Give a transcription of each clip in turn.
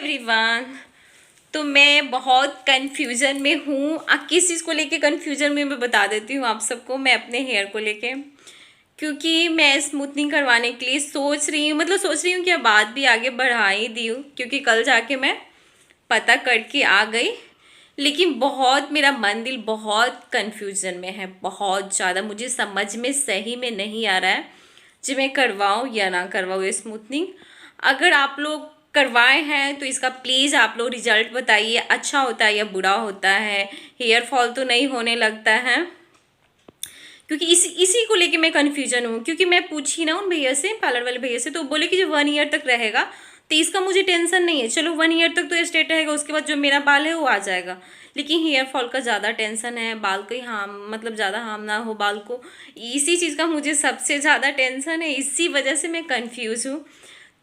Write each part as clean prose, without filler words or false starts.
Everyone, तो मैं बहुत कंफ्यूजन में हूँ। किस चीज़ को लेके कंफ्यूजन में मैं बता देती हूँ आप सबको। मैं अपने हेयर को लेके, क्योंकि मैं स्मूथनिंग करवाने के लिए सोच रही हूँ कि बात भी आगे बढ़ा ही दी हूँ, क्योंकि कल जाके मैं पता करके आ गई। लेकिन बहुत मेरा मन दिल बहुत कंफ्यूजन में है, बहुत ज़्यादा। मुझे समझ में सही में नहीं आ रहा है जी मैं करवाऊँ या ना करवाऊँ ये स्मूथनिंग। अगर आप लोग करवाए हैं तो इसका प्लीज़ आप लोग रिजल्ट बताइए, अच्छा होता है या बुरा होता है, हेयर फॉल तो नहीं होने लगता है। क्योंकि इसी को लेके मैं कन्फ्यूजन हूँ। क्योंकि मैं पूछी ना उन भैया से, पार्लर वाले भैया से, तो बोले कि जो 1 ईयर तक रहेगा तो इसका मुझे टेंशन नहीं है। चलो 1 ईयर तक तो स्टेट रहेगा, उसके बाद जो मेरा बाल है वो आ जाएगा। लेकिन हेयर फॉल का ज़्यादा टेंशन है, बाल को ही ज़्यादा हार्म ना हो बाल को, इसी चीज़ का मुझे सबसे ज़्यादा टेंशन है। इसी वजह से मैं कन्फ्यूज़ हूँ।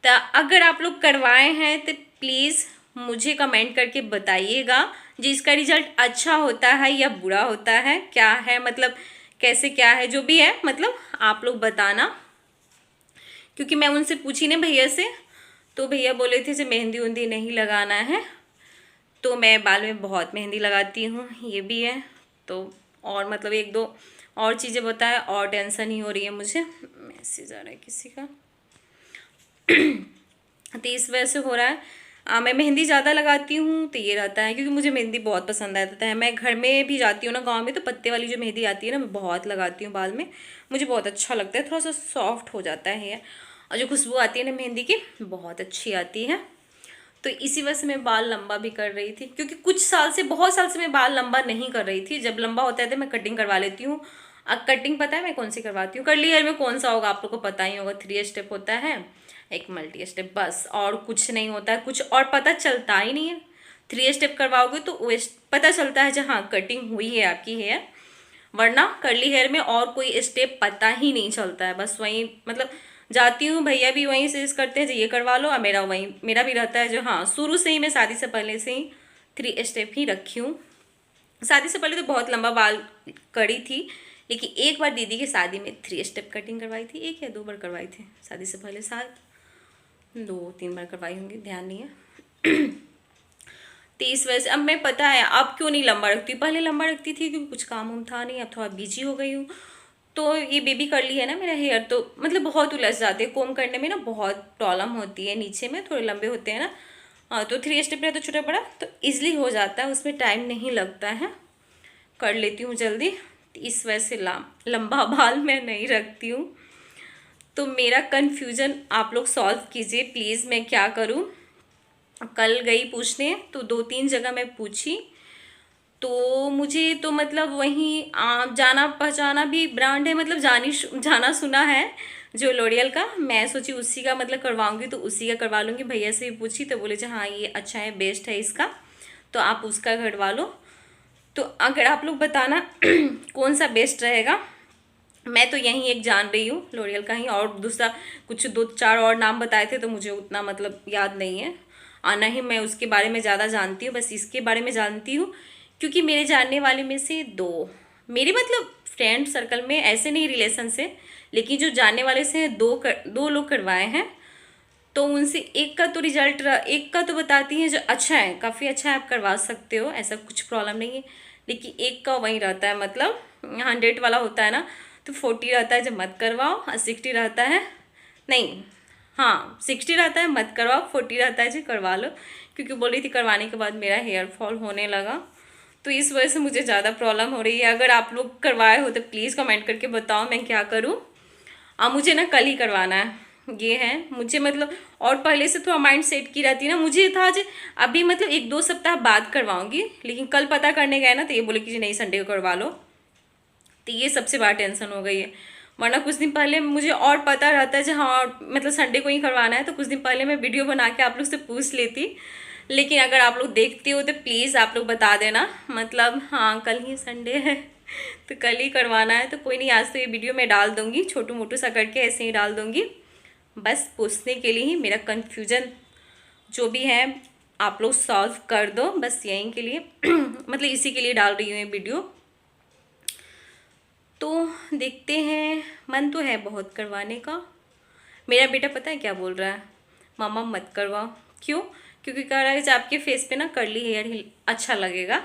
तो अगर आप लोग करवाए हैं तो प्लीज़ मुझे कमेंट करके बताइएगा जी इसका रिजल्ट अच्छा होता है या बुरा होता है, क्या है कैसे क्या है, जो भी है आप लोग बताना। क्योंकि मैं उनसे पूछी ना भैया से, तो भैया बोले थे कि मेहंदी उंदी नहीं लगाना है। तो मैं बाल में बहुत मेहंदी लगाती हूँ, ये भी है। तो और एक दो और चीज़ें बताए, और टेंशन ही हो रही है मुझे। मैसेज आ रहा है किसी का। तो इस वजह से हो रहा है। मैं मेहंदी ज़्यादा लगाती हूँ तो ये रहता है, क्योंकि मुझे मेहंदी बहुत पसंद आता है। मैं घर में भी जाती हूँ ना गांव में, तो पत्ते वाली जो मेहंदी आती है ना, मैं बहुत लगाती हूँ बाल में। मुझे बहुत अच्छा लगता है, थोड़ा सा सॉफ्ट हो जाता है हेयर। और जो खुशबू आती है ना मेहंदी की, बहुत अच्छी आती है। तो इसी वजह से मैं बाल लंबा भी कर रही थी, क्योंकि बहुत साल से मैं बाल लंबा नहीं कर रही थी। जब लंबा होता है तो मैं कटिंग करवा लेती हूँ। अब कटिंग पता है मैं कौन सी करवाती हूँ, कर्ली हेयर में कौन सा होगा आप लोग को पता ही होगा। 3 स्टेप होता है, एक मल्टी स्टेप, बस। और कुछ नहीं होता है, कुछ और पता चलता ही नहीं है। 3 स्टेप करवाओगे तो पता चलता है जहाँ कटिंग हुई है आपकी हेयर, वरना कर्ली हेयर में और कोई स्टेप पता ही नहीं चलता है। बस वहीं जाती हूँ, भैया भी वहीं से करते हैं जो ये करवा लो, और मेरा भी रहता है जो, हाँ, शुरू से ही मैं शादी से पहले से ही 3 स्टेप ही रखी हूँ। शादी से पहले तो बहुत लंबा बाल करी थी, लेकिन एक बार दीदी की शादी में 3 स्टेप कटिंग करवाई थी। 1 या 2 बार करवाई थी शादी से पहले, शायद 2-3 बार करवाई होंगी, ध्यान नहीं है। तो इस वजह से अब मैं, पता है अब क्यों नहीं लंबा रखती। पहले लंबा रखती थी क्योंकि कुछ काम वाम था नहीं, अब थोड़ा बिजी हो गई हूँ। तो ये बेबी कर्ली है ना मेरा हेयर, तो बहुत उलझ जाते हैं। कोम करने में ना बहुत प्रॉब्लम होती है, नीचे में थोड़े लंबे होते हैं ना। हाँ, तो 3 स्टेप रहता तो छोटा बड़ा तो ईजिली हो जाता है, उसमें टाइम नहीं लगता है, कर लेती हूँ जल्दी। इस वजह से लंबा बाल मैं नहीं रखती हूँ। तो मेरा कन्फ्यूज़न आप लोग सॉल्व कीजिए प्लीज़, मैं क्या करूँ। कल गई पूछने, तो 2-3 जगह मैं पूछी, तो मुझे तो वहीं जाना पहचाना भी ब्रांड है, जाना सुना है जो लॉरियल का। मैं सोची उसी का करवाऊंगी, तो उसी का करवा लूँगी। भैया से भी पूछी तो बोले हाँ ये अच्छा है, बेस्ट है इसका, तो आप उसका करवा लो। तो अगर आप लोग बताना कौन सा बेस्ट रहेगा। मैं तो यहीं एक जान रही हूँ लॉरियल का ही, और दूसरा कुछ 2-4 और नाम बताए थे, तो मुझे उतना याद नहीं है। ना ही मैं उसके बारे में ज़्यादा जानती हूँ, बस इसके बारे में जानती हूँ। क्योंकि मेरे जानने वाले में से 2 मेरे फ्रेंड सर्कल में, ऐसे नहीं रिलेशन से, लेकिन जो जानने वाले से 2 लोग करवाए हैं। तो उनसे एक का तो रिजल्ट, एक का तो बताती है जो अच्छा है, काफ़ी अच्छा है, आप करवा सकते हो, ऐसा कुछ प्रॉब्लम नहीं है। लेकिन एक का वही रहता है 100 वाला होता है ना, तो 40 रहता है जो मत करवाओ, और 60 रहता है, नहीं, हाँ 60 रहता है मत करवाओ, 40 रहता है जो करवा लो। क्योंकि बोल रही थी करवाने के बाद मेरा हेयर फॉल होने लगा, तो इस वजह से मुझे ज़्यादा प्रॉब्लम हो रही है। अगर आप लोग करवाए हो तो प्लीज़ कमेंट करके बताओ मैं क्या करूँ। मुझे ना कल ही करवाना है, ये है मुझे और पहले से थोड़ा माइंड सेट की रहती है ना। मुझे था जो अभी 1-2 सप्ताह बाद करवाऊंगी, लेकिन कल पता करने गए ना तो ये बोले कि नहीं संडे को करवा लो। तो ये सबसे बड़ा टेंशन हो गई है। वरना कुछ दिन पहले मुझे और पता रहता है जो हाँ संडे को ही करवाना है, तो कुछ दिन पहले मैं वीडियो बना के आप लोग से पूछ लेती। लेकिन अगर आप लोग देखते हो तो प्लीज़ आप लोग बता देना, हाँ कल ही संडे है तो कल ही करवाना है। तो कोई नहीं, आज तो ये वीडियो मैं डाल दूँगी, छोटू मोटू सा करके ऐसे ही डाल दूँगी, बस पूछने के लिए ही। मेरा कन्फ्यूजन जो भी है आप लोग सॉल्व कर दो, बस यहीं के लिए इसी के लिए डाल रही हूँ ये वीडियो। तो देखते हैं, मन तो है बहुत करवाने का। मेरा बेटा पता है क्या बोल रहा है, मामा मत करवाओ। क्यों? क्योंकि कह रहा है कि आपके फेस पे ना कर्ली हेयर ही अच्छा लगेगा,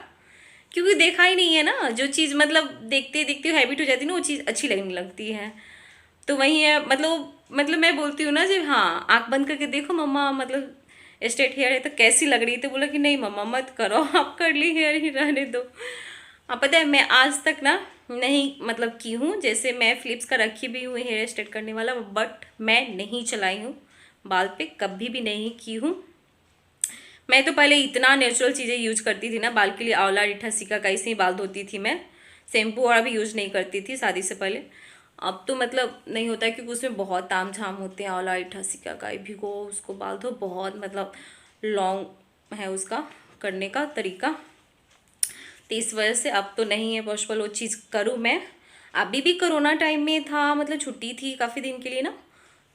क्योंकि देखा ही नहीं है ना, जो चीज़ मतलब देखते देखते हैबिट हो जाती है ना, वो चीज़ अच्छी लगने लगती है। तो वही है, मतलब मैं बोलती हूँ ना जी, हाँ आंख बंद करके देखो मम्मा, मतलब स्ट्रेट हेयर है तो कैसी लग रही है, तो बोला कि नहीं मम्मा मत करो, आप कर्ली हेयर ही रहने दो। अब पता है मैं आज तक ना नहीं मतलब की हूँ, जैसे मैं फिलिप्स का रखी भी हूँ हेयर स्ट्रेट करने वाला, बट मैं नहीं चलाई हूँ बाल पे, कभी भी नहीं की हूँ। मैं तो पहले इतना नेचुरल चीज़ें यूज करती थी ना बाल के लिए, आंवला रीठा सिका का, इससे ही बाल धोती थी मैं, शैम्पू वाला भी यूज नहीं करती थी शादी से पहले। अब तो मतलब नहीं होता है, क्योंकि उसमें बहुत ताम झाम होते हैं, आंवला रीठा सिका का भिगो उसको बाल धो, बहुत मतलब लॉन्ग है उसका करने का तरीका। तो इस वजह से अब तो नहीं है पॉसिबल वो चीज़ करूँ मैं। अभी भी कोरोना टाइम में था, मतलब छुट्टी थी काफ़ी दिन के लिए ना,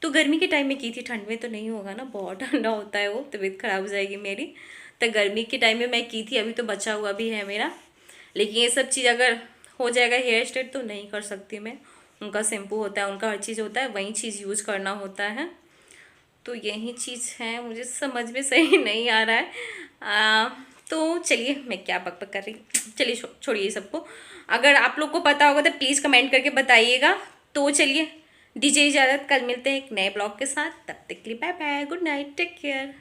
तो गर्मी के टाइम में की थी, ठंड में तो नहीं होगा ना, बहुत ठंडा होता है, वो तबीयत खराब हो जाएगी मेरी। तो गर्मी के टाइम में मैं की थी, अभी तो बचा हुआ भी है मेरा। लेकिन ये सब चीज़ अगर हो जाएगा हेयर स्ट्रेट तो नहीं कर सकती मैं, उनका शैम्पू होता है, उनका हर चीज़ होता है, वही चीज़ यूज करना होता है। तो यही चीज़ है, मुझे समझ में सही नहीं आ रहा है। तो चलिए, मैं क्या बक बक कर रही हूँ, चलिए छोड़िए ये सबको। अगर आप लोग को पता होगा तो प्लीज़ कमेंट करके बताइएगा। तो चलिए, दीजिए इजाज़त, कल मिलते हैं एक नए ब्लॉग के साथ, तब तक के लिए bye bye, good night, take care.